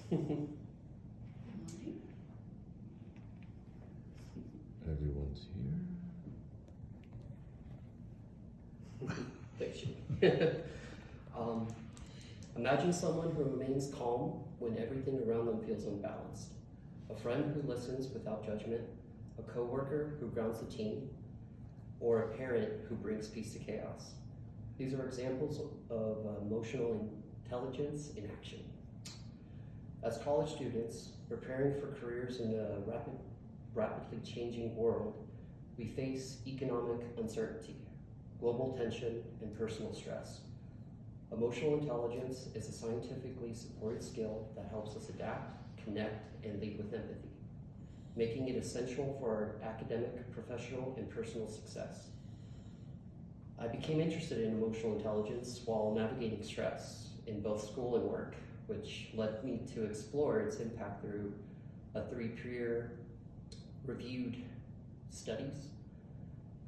Everyone's here. Thanks, Jimmy. Imagine someone who remains calm when everything around them feels unbalanced. A friend who listens without judgment, a coworker who grounds the team, or a parent who brings peace to chaos. These are examples of emotional intelligence in action. As college students preparing for careers in a rapidly changing world, we face economic uncertainty, global tension, and personal stress. Emotional intelligence is a scientifically supported skill that helps us adapt, connect, and lead with empathy, making it essential for our academic, professional, and personal success. I became interested in emotional intelligence while navigating stress in both school and work, which led me to explore its impact through a 3 peer reviewed studies,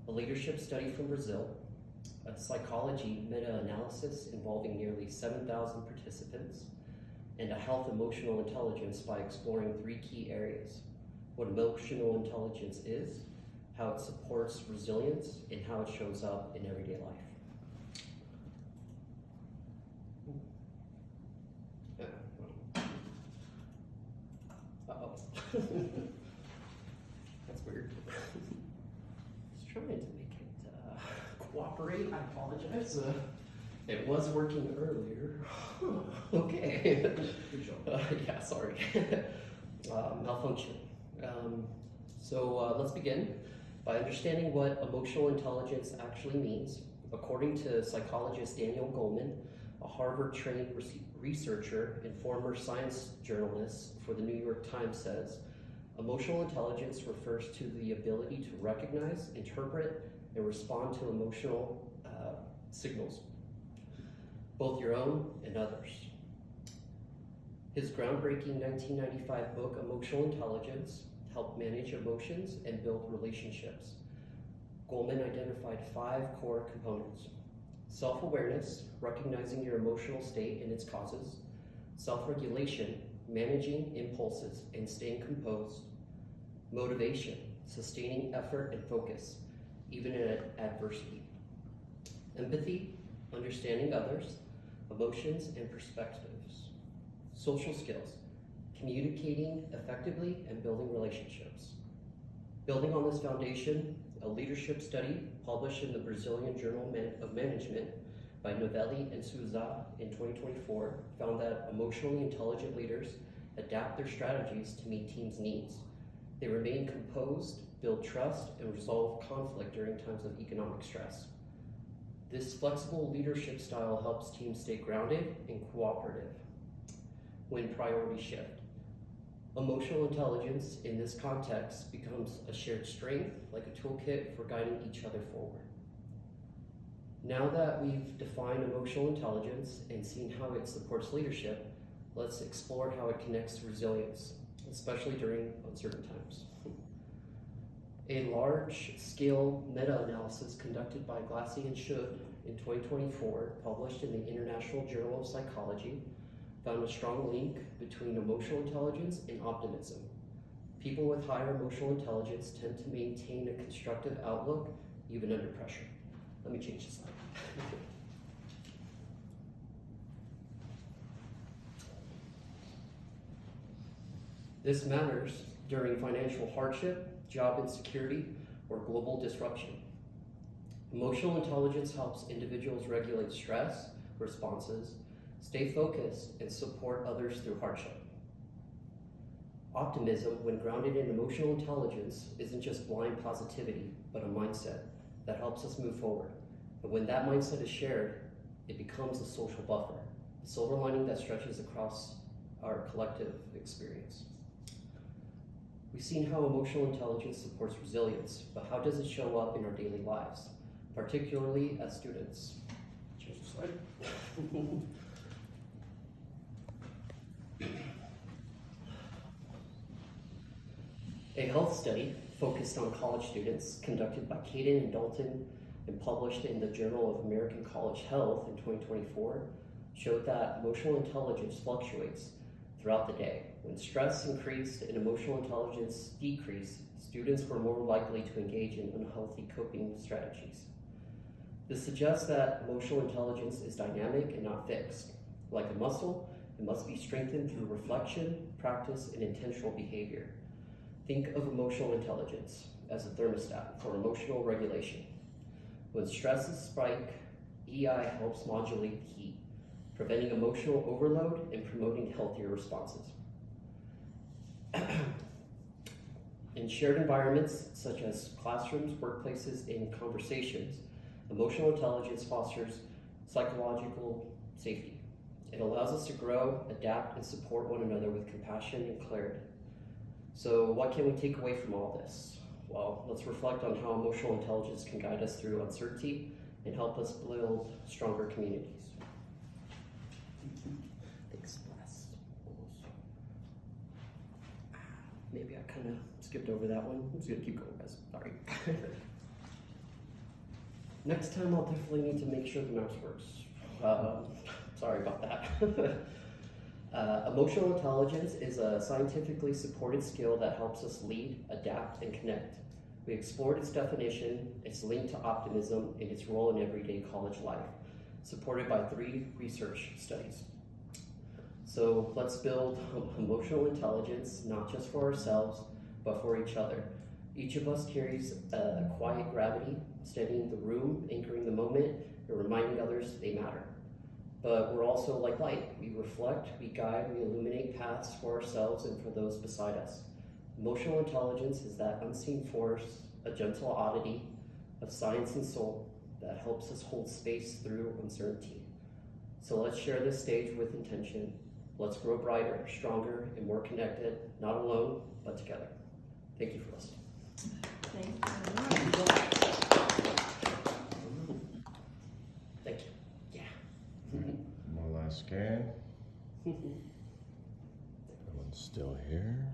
a leadership study from Brazil, a psychology meta-analysis involving nearly 7,000 participants, and a health emotional intelligence by exploring 3 key areas: what emotional intelligence is, how it supports resilience, and how it shows up in everyday life. Uh-oh. That's weird. Just trying to make it cooperate. I apologize. It was working earlier. Okay. Good job. Yeah, sorry. Malfunction. So let's begin by understanding what emotional intelligence actually means. According to psychologist Daniel Goleman, a Harvard-trained researcher and former science journalist for the New York Times, says, emotional intelligence refers to the ability to recognize, interpret, and respond to emotional signals, both your own and others. His groundbreaking 1995 book, Emotional Intelligence, helped manage emotions and build relationships. Goleman identified 5 core components: self-awareness, recognizing your emotional state and its causes; self-regulation, managing impulses and staying composed; motivation, sustaining effort and focus, even in adversity; empathy, understanding others, emotions and perspectives; social skills, communicating effectively and building relationships. Building on this foundation, a leadership study published in the Brazilian Journal of Management by Novelli and Souza in 2024 found that emotionally intelligent leaders adapt their strategies to meet teams' needs. They remain composed, build trust, and resolve conflict during times of economic stress. This flexible leadership style helps teams stay grounded and cooperative when priorities shift. Emotional intelligence in this context becomes a shared strength, like a toolkit for guiding each other forward. Now that we've defined emotional intelligence and seen how it supports leadership, let's explore how it connects to resilience, especially during uncertain times. A large-scale meta-analysis conducted by Glassie and Schut in 2024, published in the International Journal of Psychology, found a strong link between emotional intelligence and optimism. People with higher emotional intelligence tend to maintain a constructive outlook even under pressure. Let me change this slide. This matters during financial hardship, job insecurity, or global disruption. Emotional intelligence helps individuals regulate stress responses, stay focused, and support others through hardship. Optimism, when grounded in emotional intelligence, isn't just blind positivity, but a mindset that helps us move forward. And when that mindset is shared, it becomes a social buffer, a silver lining that stretches across our collective experience. We've seen how emotional intelligence supports resilience, but how does it show up in our daily lives, particularly as students? Change the slide. A health study focused on college students, conducted by Caden and Dalton and published in the Journal of American College Health in 2024, showed that emotional intelligence fluctuates throughout the day. When stress increased and emotional intelligence decreased, students were more likely to engage in unhealthy coping strategies. This suggests that emotional intelligence is dynamic and not fixed. Like a muscle, it must be strengthened through reflection, practice, and intentional behavior. Think of emotional intelligence as a thermostat for emotional regulation. When stresses spike, EI helps modulate the heat, preventing emotional overload and promoting healthier responses. In shared environments such as classrooms, workplaces, and conversations, emotional intelligence fosters psychological safety. It allows us to grow, adapt, and support one another with compassion and clarity. So what can we take away from all this? Well, let's reflect on how emotional intelligence can guide us through uncertainty and help us build stronger communities. Thanks, last. Maybe I kind of skipped over that one. I'm just gonna keep going, guys. Sorry. Next time I'll definitely need to make sure the mouse works. Sorry about that. Emotional intelligence is a scientifically supported skill that helps us lead, adapt, and connect. We explored its definition, its link to optimism, and its role in everyday college life, supported by 3 research studies. So let's build emotional intelligence, not just for ourselves, but for each other. Each of us carries a quiet gravity, steadying the room, anchoring the moment, and reminding others they matter. But we're also like light. We reflect, we guide, we illuminate paths for ourselves and for those beside us. Emotional intelligence is that unseen force, a gentle oddity of science and soul that helps us hold space through uncertainty. So let's share this stage with intention. Let's grow brighter, stronger, and more connected, not alone, but together. Thank you for listening. Thank you. Thank you. Yeah. One last scan. Everyone's still here.